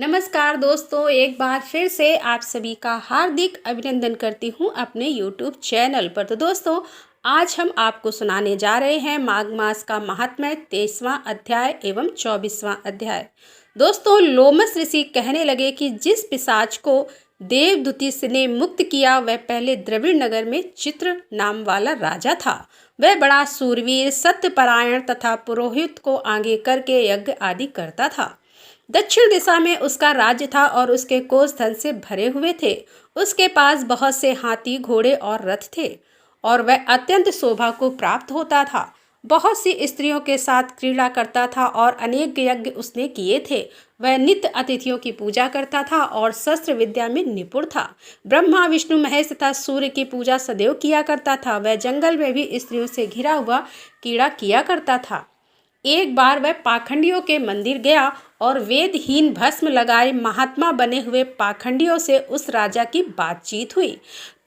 नमस्कार दोस्तों, एक बार फिर से आप सभी का हार्दिक अभिनंदन करती हूँ अपने YouTube चैनल पर। तो दोस्तों, आज हम आपको सुनाने जा रहे हैं माघ मास का महात्म्य 23वां अध्याय एवं 24वां अध्याय। दोस्तों, लोमस ऋषि कहने लगे कि जिस पिशाच को देवदूति ने मुक्त किया वह पहले द्रविड़ नगर में चित्र नाम वाला राजा था। वह बड़ा सूरवीर, सत्यपरायण तथा पुरोहित को आगे करके यज्ञ आदि करता था। दक्षिण दिशा में उसका राज्य था और उसके कोष धन से भरे हुए थे। उसके पास बहुत से हाथी, घोड़े और रथ थे और वह अत्यंत शोभा को प्राप्त होता था। बहुत सी स्त्रियों के साथ क्रीड़ा करता था और अनेक यज्ञ उसने किए थे। वह नित्य अतिथियों की पूजा करता था और शस्त्र विद्या में निपुण था। ब्रह्मा, विष्णु, महेश तथा सूर्य की पूजा सदैव किया करता था। वह जंगल में भी स्त्रियों से घिरा हुआ क्रीड़ा किया करता था। एक बार वह पाखंडियों के मंदिर गया और वेदहीन भस्म लगाए महात्मा बने हुए पाखंडियों से उस राजा की बातचीत हुई।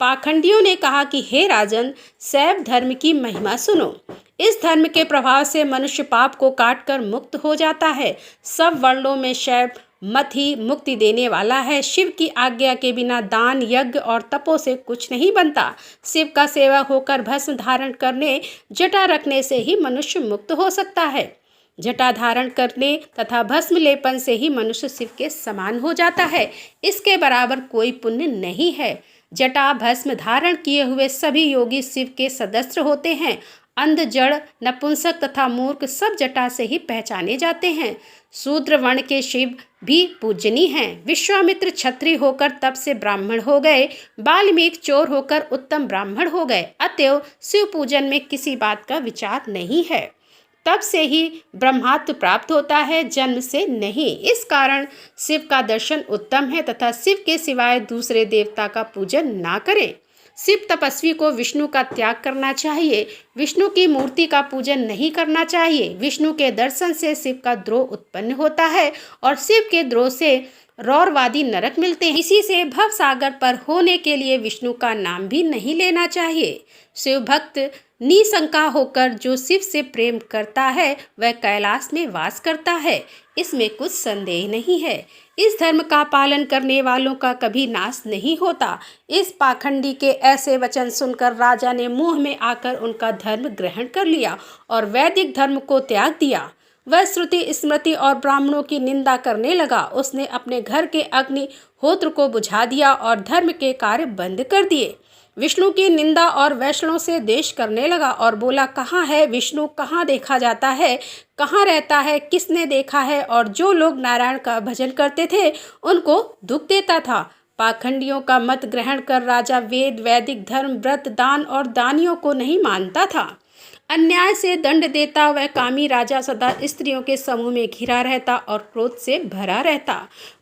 पाखंडियों ने कहा कि हे राजन, शैव धर्म की महिमा सुनो। इस धर्म के प्रभाव से मनुष्य पाप को काटकर मुक्त हो जाता है। सब वर्णों में शैव मत ही मुक्ति देने वाला है। शिव की आज्ञा के बिना दान, यज्ञ और तपों से कुछ नहीं बनता। शिव का सेवक होकर भस्म धारण करने, जटा रखने से ही मनुष्य मुक्त हो सकता है। जटा धारण करने तथा भस्म लेपन से ही मनुष्य शिव के समान हो जाता है। इसके बराबर कोई पुण्य नहीं है। जटा भस्म धारण किए हुए सभी योगी शिव के सदस्य होते हैं। अंध, जड़, नपुंसक तथा मूर्ख सब जटा से ही पहचाने जाते हैं। शूद्र वर्ण के शिव भी पूजनीय हैं। विश्वामित्र क्षत्रिय होकर तप से ब्राह्मण हो गए। वाल्मीकि चोर होकर उत्तम ब्राह्मण हो गए। अतएव शिव पूजन में किसी बात का विचार नहीं है। तब से ही ब्रह्मत्व प्राप्त होता है, जन्म से नहीं। इस कारण शिव का दर्शन उत्तम है तथा शिव के सिवाय दूसरे देवता का पूजन ना करें। शिव तपस्वी को विष्णु का त्याग करना चाहिए। विष्णु की मूर्ति का पूजन नहीं करना चाहिए। विष्णु के दर्शन से शिव का द्रोह उत्पन्न होता है और शिव के द्रोह से रौरवादी नरक मिलते हैं। इसी से भव सागर पर होने के लिए विष्णु का नाम भी नहीं लेना चाहिए। शिव भक्त निशंका होकर जो शिव से प्रेम करता है वह कैलाश में वास करता है, इसमें कुछ संदेह नहीं है। इस धर्म का पालन करने वालों का कभी नाश नहीं होता। इस पाखंडी के ऐसे वचन सुनकर राजा ने मुंह में आकर उनका धर्म ग्रहण कर लिया और वैदिक धर्म को त्याग दिया। वह श्रुति, स्मृति और ब्राह्मणों की निंदा करने लगा। उसने अपने घर के अग्निहोत्र को बुझा दिया और धर्म के कार्य बंद कर दिए। विष्णु की निंदा और वैष्णव से द्वेष करने लगा और बोला, कहाँ है विष्णु, कहाँ देखा जाता है, कहाँ रहता है, किसने देखा है। और जो लोग नारायण का भजन करते थे उनको दुख देता था। पाखंडियों का मत ग्रहण कर राजा वेद, वैदिक धर्म, व्रत, दान और दानियों को नहीं मानता था। अन्याय से दंड देता वह कामी राजा सदा स्त्रियों के समूह में घिरा रहता और क्रोध से भरा रहता।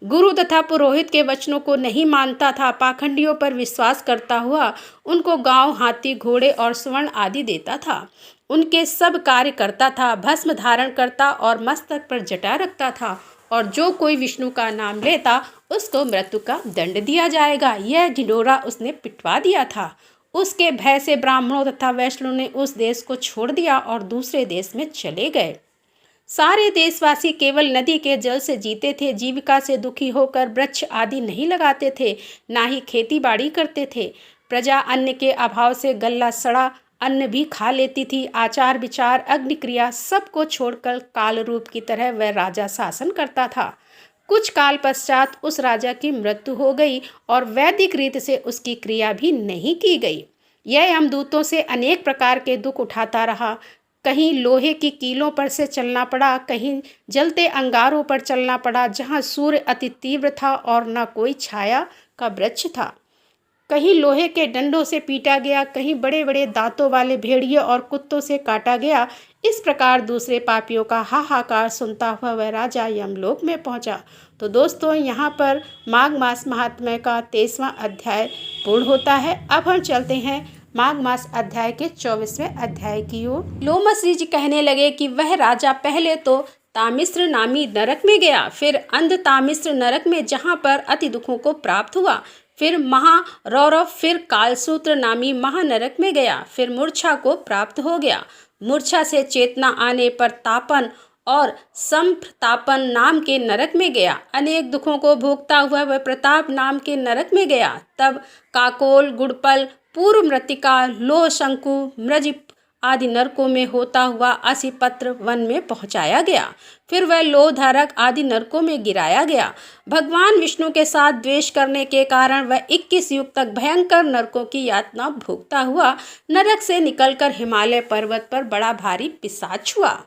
गुरु तथा पुरोहित के वचनों को नहीं मानता था। पाखंडियों पर विश्वास करता हुआ उनको गांव, हाथी, घोड़े और स्वर्ण आदि देता था। उनके सब कार्य करता था। भस्म धारण करता और मस्तक पर जटा रखता था और जो कोई विष्णु का नाम लेता उसको मृत्यु का दंड दिया जाएगा। यह ढिंढोरा उसने पिटवा दिया था। उसके भय से ब्राह्मणों तथा वैष्णव ने उस देश को छोड़ दिया और दूसरे देश में चले गए। सारे देशवासी केवल नदी के जल से जीते थे। जीविका से दुखी होकर वृक्ष आदि नहीं लगाते थे, ना ही खेती बाड़ी करते थे। प्रजा अन्न के अभाव से गला सड़ा अन्न भी खा लेती थी। आचार, विचार, अग्निक्रिया सबको छोड़कर काल रूप की तरह वह राजा शासन करता था। कुछ काल पश्चात उस राजा की मृत्यु हो गई और वैदिक रीत से उसकी क्रिया भी नहीं की गई। यह यमदूतों से अनेक प्रकार के दुख उठाता रहा। कहीं लोहे की कीलों पर से चलना पड़ा, कहीं जलते अंगारों पर चलना पड़ा जहाँ सूर्य अति तीव्र था और न कोई छाया का वृक्ष था। कहीं लोहे के डंडों से पीटा गया, कहीं बड़े बड़े दांतों वाले भेड़ियों और कुत्तों से काटा गया। इस प्रकार दूसरे पापियों का हाहाकार सुनता हुआ वह राजा यमलोक में पहुंचा। तो दोस्तों, यहाँ पर माघ मास महात्म्य का 23वां अध्याय पूर्ण होता है। अब हम चलते हैं माघ मास अध्याय के 24वें अध्याय की ओर। लोमस ऋषि कहने लगे कि वह राजा पहले तो तामिश्र नामी नरक में गया, फिर अंध तामिश्र नरक में जहाँ पर अति दुखों को प्राप्त हुआ, फिर महारौरव, फिर कालसूत्र नामी महानरक में गया, फिर मूर्छा को प्राप्त हो गया। मूर्छा से चेतना आने पर तापन और संप्रतापन नाम के नरक में गया। अनेक दुखों को भोगता हुआ वह प्रताप नाम के नरक में गया। तब काकोल, गुड़पल, पूर्व मृत्तिका, लोह शंकु, मृजिप आदि नरकों में होता हुआ असिपत्र वन में पहुंचाया गया। फिर वह लोहधारक आदि नरकों में गिराया गया। भगवान विष्णु के साथ द्वेष करने के कारण वह 21 युग तक भयंकर नरकों की यातना भोगता हुआ नरक से निकलकर हिमालय पर्वत पर बड़ा भारी पिशाच हुआ।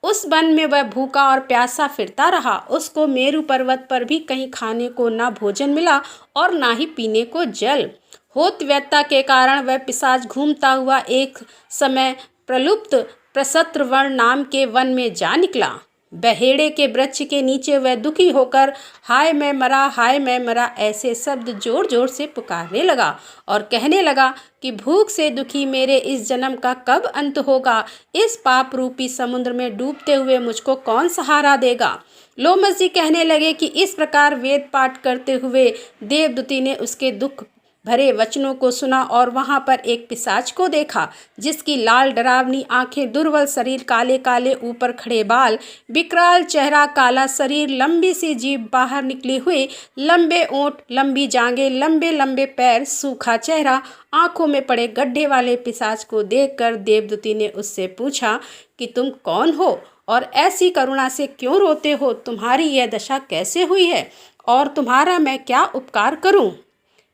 उस वन में वह भूखा और प्यासा फिरता रहा। उसको मेरु पर्वत पर भी कहीं खाने को ना भोजन मिला और ना ही पीने को जल। होतव्यता के कारण वह पिशाच घूमता हुआ एक समय प्रलुप्त प्रसत्रवर्ण नाम के वन में जा निकला। बहेड़े के वृक्ष के नीचे वह दुखी होकर हाय मैं मरा, हाय मैं मरा ऐसे शब्द जोर जोर से पुकारने लगा और कहने लगा कि भूख से दुखी मेरे इस जन्म का कब अंत होगा। इस पाप रूपी समुद्र में डूबते हुए मुझको कौन सहारा देगा। लोमस जी कहने लगे कि इस प्रकार वेद पाठ करते हुए देवदूती ने उसके दुख भरे वचनों को सुना और वहां पर एक पिशाच को देखा, जिसकी लाल डरावनी आंखें, दुर्बल शरीर, काले काले ऊपर खड़े बाल, विकराल चेहरा, काला शरीर, लंबी सी जीभ बाहर निकली हुई, लंबे ओंठ, लंबी जांघें, लंबे लंबे पैर, सूखा चेहरा, आंखों में पड़े गड्ढे वाले पिशाच को देखकर देवदूती ने उससे पूछा कि तुम कौन हो और ऐसी करुणा से क्यों रोते हो। तुम्हारी यह दशा कैसे हुई है और तुम्हारा मैं क्या उपकार करूं।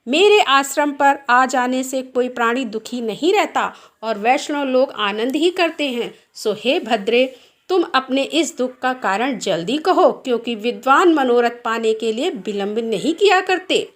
मेरे आश्रम पर आ जाने से कोई प्राणी दुखी नहीं रहता और वैष्णव लोग आनंद ही करते हैं। सो हे भद्रे, तुम अपने इस दुख का कारण जल्दी कहो, क्योंकि विद्वान मनोरथ पाने के लिए विलंब नहीं किया करते।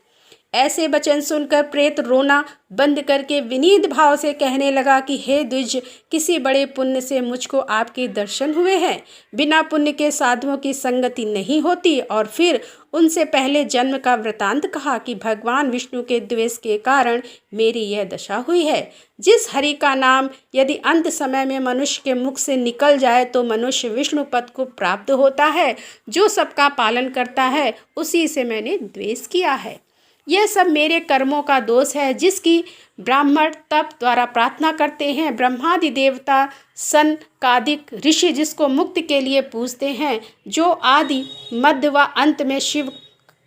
ऐसे वचन सुनकर प्रेत रोना बंद करके विनीत भाव से कहने लगा कि हे द्विज, किसी बड़े पुण्य से मुझको आपके दर्शन हुए हैं। बिना पुण्य के साधुओं की संगति नहीं होती। और फिर उनसे पहले जन्म का वृतांत कहा कि भगवान विष्णु के द्वेष के कारण मेरी यह दशा हुई है। जिस हरि का नाम यदि अंत समय में मनुष्य के मुख से निकल जाए तो मनुष्य विष्णु पद को प्राप्त होता है। जो सबका पालन करता है उसी से मैंने द्वेष किया है। यह सब मेरे कर्मों का दोष है, जिसकी ब्राह्मण तप द्वारा प्रार्थना करते हैं। ब्रह्मादि देवता, सनकादिक ऋषि जिसको मुक्ति के लिए पूजते हैं, जो आदि मध्य व अंत में शिव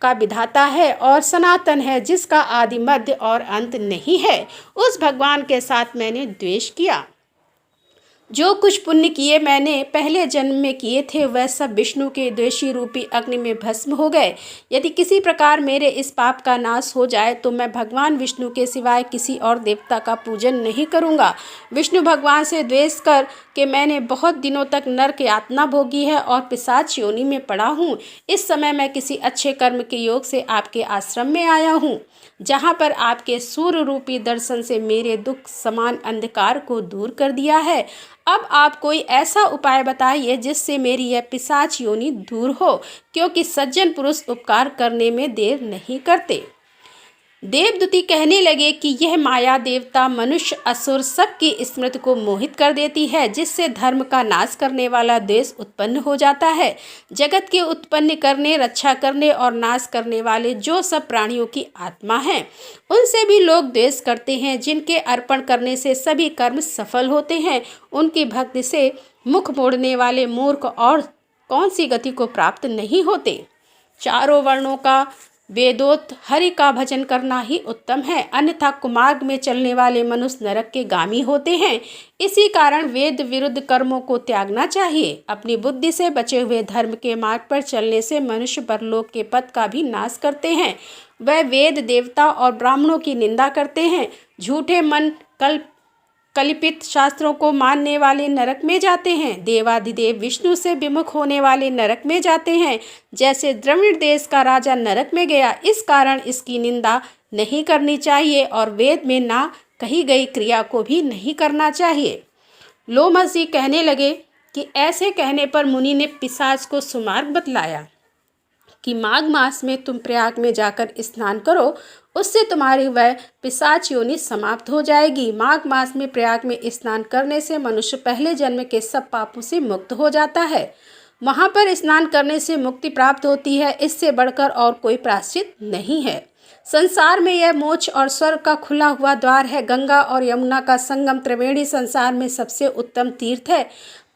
का विधाता है और सनातन है, जिसका आदि मध्य और अंत नहीं है, उस भगवान के साथ मैंने द्वेष किया। जो कुछ पुण्य किए मैंने पहले जन्म में किए थे वह सब विष्णु के द्वेषी रूपी अग्नि में भस्म हो गए। यदि किसी प्रकार मेरे इस पाप का नाश हो जाए तो मैं भगवान विष्णु के सिवाय किसी और देवता का पूजन नहीं करूंगा। विष्णु भगवान से द्वेष कर के मैंने बहुत दिनों तक नरक यातना भोगी है और पिशाच योनि में पड़ा हूँ। इस समय मैं किसी अच्छे कर्म के योग से आपके आश्रम में आया हूँ, जहाँ पर आपके सूर्य रूपी दर्शन से मेरे दुख समान अंधकार को दूर कर दिया है। अब आप कोई ऐसा उपाय बताइए जिससे मेरी यह पिशाच योनि दूर हो, क्योंकि सज्जन पुरुष उपकार करने में देर नहीं करते। देवदूती कहने लगे कि यह माया देवता, मनुष्य, असुर सबकी स्मृति को मोहित कर देती है, जिससे धर्म का नाश करने वाला द्वेष उत्पन्न हो जाता है। जगत के उत्पन्न करने, रक्षा करने और नाश करने वाले जो सब प्राणियों की आत्मा हैं, उनसे भी लोग द्वेष करते हैं। जिनके अर्पण करने से सभी कर्म सफल होते हैं, उनकी भक्ति से मुख मोड़ने वाले मूर्ख और कौन सी गति को प्राप्त नहीं होते। चारों वर्णों का वेदोक्त हरि का भजन करना ही उत्तम है, अन्यथा कुमार्ग में चलने वाले मनुष्य नरक के गामी होते हैं। इसी कारण वेद विरुद्ध कर्मों को त्यागना चाहिए। अपनी बुद्धि से बचे हुए धर्म के मार्ग पर चलने से मनुष्य परलोक के पद का भी नाश करते हैं। वह वेद, देवता और ब्राह्मणों की निंदा करते हैं। झूठे मन कल्पित शास्त्रों को मानने वाले नरक में जाते हैं। देवाधिदेव विष्णु से विमुख होने वाले नरक में जाते हैं, जैसे द्रविड़ देश का राजा नरक में गया। इस कारण इसकी निंदा नहीं करनी चाहिए और वेद में ना कही गई क्रिया को भी नहीं करना चाहिए। लोमस जी कहने लगे कि ऐसे कहने पर मुनि ने पिशाच को सुमार्ग बतलाया कि माघ मास में तुम प्रयाग में जाकर स्नान करो, उससे तुम्हारी वह पिशाच योनि समाप्त हो जाएगी। माघ मास में प्रयाग में स्नान करने से मनुष्य पहले जन्म के सब पापों से मुक्त हो जाता है। वहाँ पर स्नान करने से मुक्ति प्राप्त होती है। इससे बढ़कर और कोई प्रायश्चित नहीं है। संसार में यह मोक्ष और स्वर्ग का खुला हुआ द्वार है। गंगा और यमुना का संगम त्रिवेणी संसार में सबसे उत्तम तीर्थ है।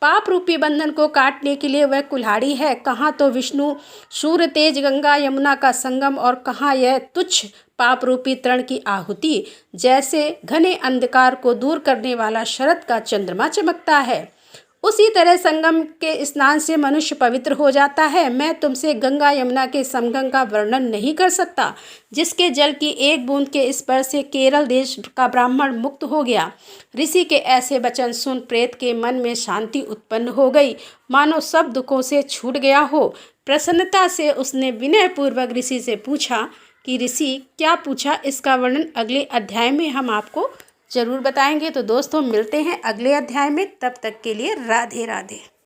पाप रूपी बंधन को काटने के लिए वह कुल्हाड़ी है। कहाँ तो विष्णु सूर्य तेज गंगा यमुना का संगम और कहाँ यह तुच्छ पाप रूपी तृण की आहुति। जैसे घने अंधकार को दूर करने वाला शरद का चंद्रमा चमकता है, उसी तरह संगम के स्नान से मनुष्य पवित्र हो जाता है। मैं तुमसे गंगा यमुना के संगम का वर्णन नहीं कर सकता, जिसके जल की एक बूंद के स्पर्श से केरल देश का ब्राह्मण मुक्त हो गया। ऋषि के ऐसे वचन सुन प्रेत के मन में शांति उत्पन्न हो गई, मानो सब दुखों से छूट गया हो। प्रसन्नता से उसने विनयपूर्वक ऋषि से पूछा कि ऋषि क्या पूछा, इसका वर्णन अगले अध्याय में हम आपको जरूर बताएंगे। तो दोस्तों मिलते हैं अगले अध्याय में, तब तक के लिए राधे राधे।